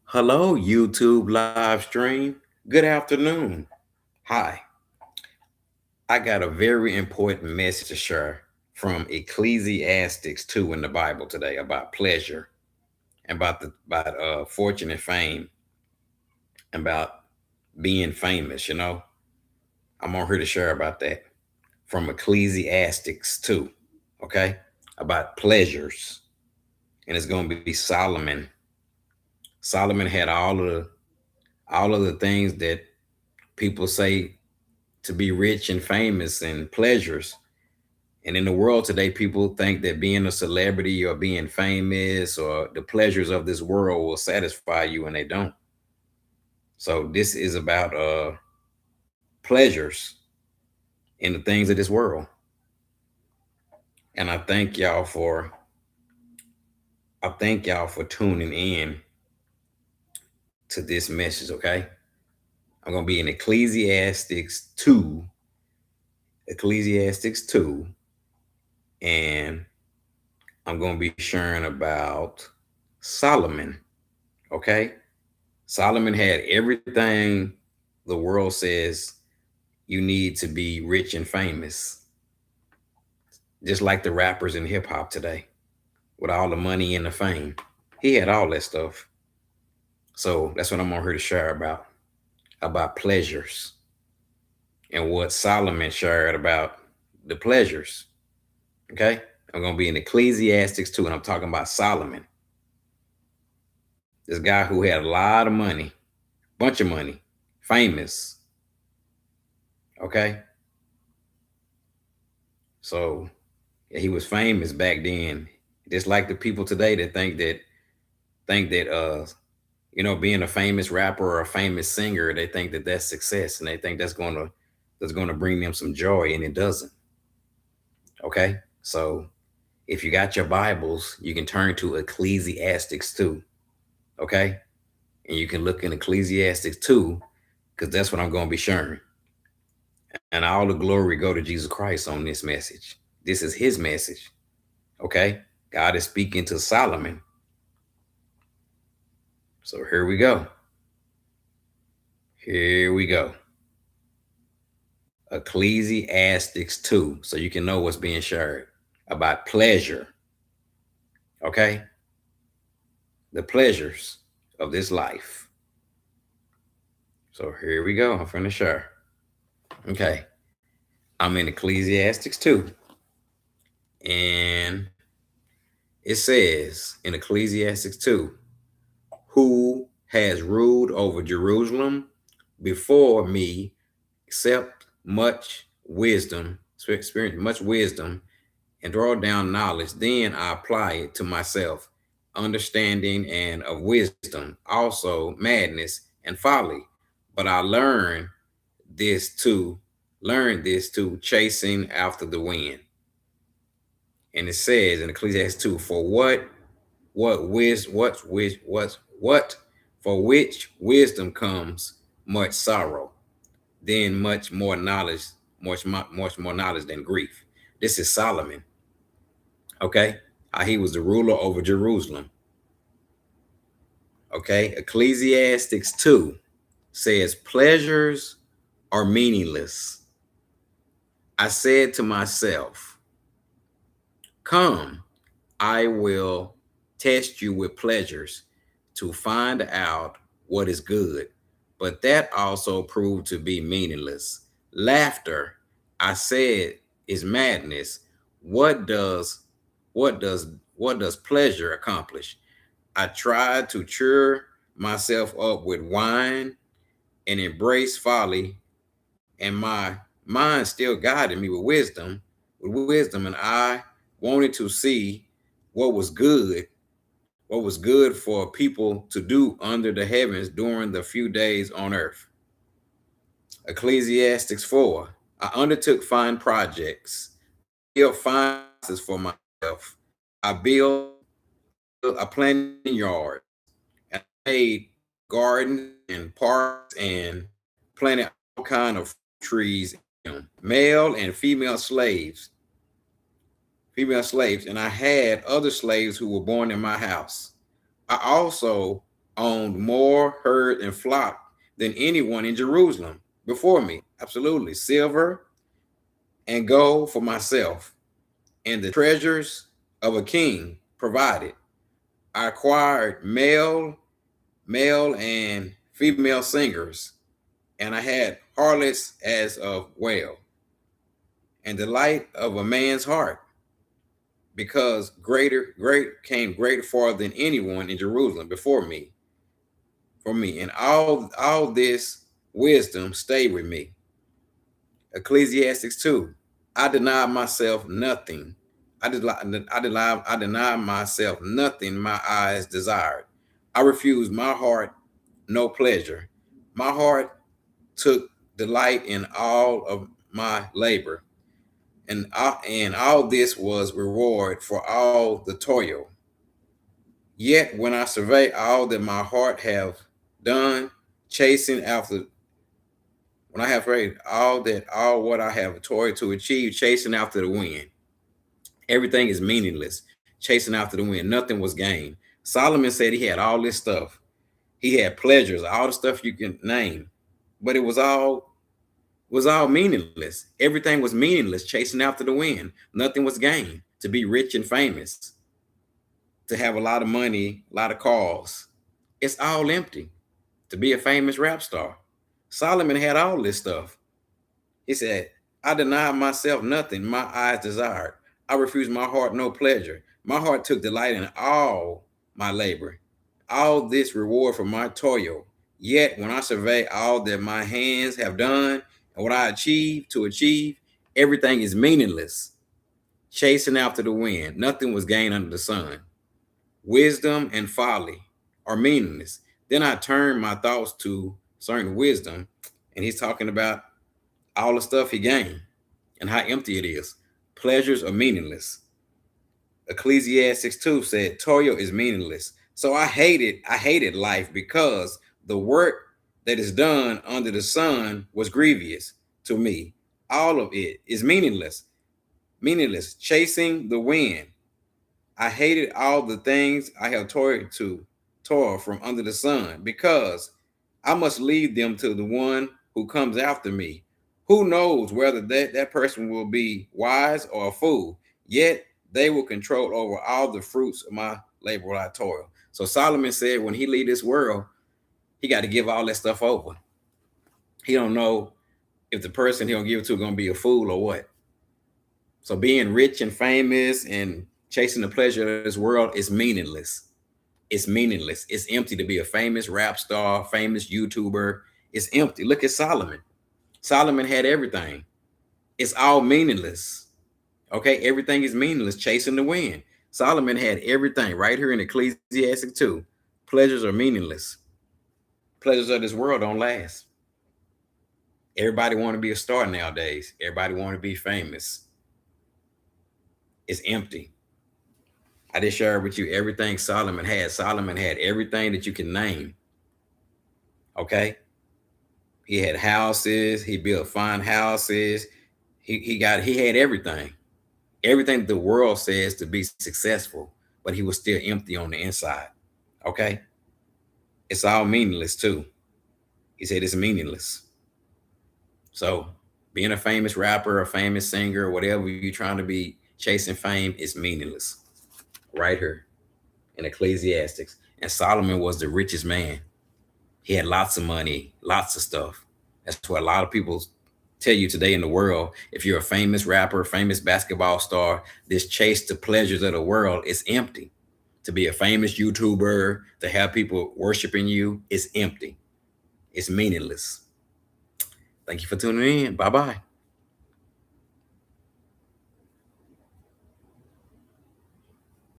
Hello, YouTube live stream. Good afternoon. Hi, I got a very important message to share from Ecclesiastes 2 in the Bible today about pleasure and about fortune and fame and about being famous. I'm on here to share about that from Ecclesiastes 2, okay? About pleasures. And it's going to be Solomon. Solomon had all of the things that people say to be rich and famous and pleasures. And in the world today, people think that being a celebrity or being famous or the pleasures of this world will satisfy you, and they don't. So this is about pleasures in the things of this world. And I thank y'all for tuning in to this message, okay? I'm gonna be in Ecclesiastes 2, and I'm gonna be sharing about Solomon, okay? Solomon had everything the world says you need to be rich and famous, just like the rappers in hip hop today, with all the money and the fame. He had all that stuff. So that's what I'm on here to share about pleasures and what Solomon shared about the pleasures. Okay. I'm going to be in Ecclesiastes 2, and I'm talking about Solomon, this guy who had a lot of money, bunch of money, famous. Okay. So yeah, he was famous back then, just like the people today that think that being a famous rapper or a famous singer, they think that that's success, and they think that's going to bring them some joy, and it doesn't. Okay, so if you got your Bibles, you can turn to Ecclesiastes 2. Okay, and you can look in Ecclesiastes 2, because that's what I'm going to be sharing. And all the glory go to Jesus Christ on this message. This is his message. Okay, God is speaking to Solomon. So here we go. Here we go. Ecclesiastes 2, so you can know what's being shared about pleasure. Okay, the pleasures of this life. So here we go. I'm finna share. Okay, I'm in Ecclesiastes 2, and it says in Ecclesiastes 2, who has ruled over Jerusalem before me, except much wisdom, experience much wisdom, and draw down knowledge. Then I apply it to myself, understanding and of wisdom, also madness and folly. But I this to this to chasing after the wind. And it says in Ecclesiastes 2, for what for which wisdom comes much sorrow, then much more knowledge than grief. This is Solomon. Okay, how he was the ruler over Jerusalem. Okay, Ecclesiastes 2 says, pleasures are meaningless. I said to myself, come, I will test you with pleasures to find out what is good. But that also proved to be meaningless. Laughter, I said, is madness. What does what does what does pleasure accomplish? I tried to cheer myself up with wine and embrace folly, and my mind still guided me with wisdom, and I wanted to see what was good, what was good for people to do under the heavens during the few days on earth. Ecclesiastes 4. I undertook fine projects. I built fine houses for myself. I planted vineyards, and I made gardens and parks and planted all kind of trees in them. Male and female slaves, and I had other slaves who were born in my house. I also owned more herd and flock than anyone in Jerusalem before me. Absolutely. Silver and gold for myself, and the treasures of a king provided. I acquired male and female singers, and I had harlots as of well, and the light of a man's heart, because greater far than anyone in Jerusalem before me, for me, and all this wisdom stayed with me. Ecclesiastes 2. I deny myself nothing. I deny myself nothing my eyes desired. I refused my heart no pleasure. My heart took delight in all of my labor, and all this was reward for all the toil. Yet when I survey all that my heart have done, chasing after when I have read all what I have toiled to achieve, chasing after the wind, everything is meaningless. Chasing after the wind, nothing was gained. Solomon said he had all this stuff. He had pleasures, all the stuff you can name, but it was all meaningless. Everything was meaningless, chasing after the wind. Nothing was gained. To be rich and famous, to have a lot of money, a lot of cars, it's all empty. To be a famous rap star, Solomon had all this stuff. He said, I denied myself nothing my eyes desired. I refused my heart no pleasure. My heart took delight in all my labor, all this reward for my toil. Yet when I survey all that my hands have done and what I achieved to achieve, everything is meaningless, chasing after the wind. Nothing was gained under the sun. Wisdom and folly are meaningless. Then I turned my thoughts to certain wisdom, and he's talking about all the stuff he gained and how empty it is. Pleasures are meaningless. Ecclesiastes 2 said, toil is meaningless. So I hated life because the work that is done under the sun was grievous to me. All of it is meaningless, chasing the wind. I hated all the things I have toil from under the sun, because I must leave them to the one who comes after me. Who knows whether that person will be wise or a fool? Yet they will control over all the fruits of my labor while I toil. So Solomon said when he leave this world, he got to give all that stuff over. He don't know if the person he gonna give it to is gonna be a fool or what. So being rich and famous and chasing the pleasure of this world is meaningless. It's meaningless. It's empty to be a famous rap star, famous YouTuber. It's empty. Look at Solomon. Solomon had everything. It's all meaningless. Okay, everything is meaningless, chasing the wind. Solomon had everything right here in Ecclesiastes 2. Pleasures are meaningless. Pleasures of this world don't last. Everybody want to be a star nowadays. Everybody want to be famous. It's empty. I just shared with you everything Solomon had. Solomon had everything that you can name. Okay. He had houses. He built fine houses. He had everything. Everything the world says to be successful, but he was still empty on the inside. Okay. It's all meaningless too. He said it's meaningless. So being a famous rapper, a famous singer, whatever you're trying to be, chasing fame, is meaningless. Right here in Ecclesiastes. And Solomon was the richest man. He had lots of money, lots of stuff. That's what a lot of people tell you today in the world. If you're a famous rapper, famous basketball star, this chase to pleasures of the world is empty. To be a famous YouTuber, to have people worshiping you, is empty. It's meaningless. Thank you for tuning in. Bye-bye.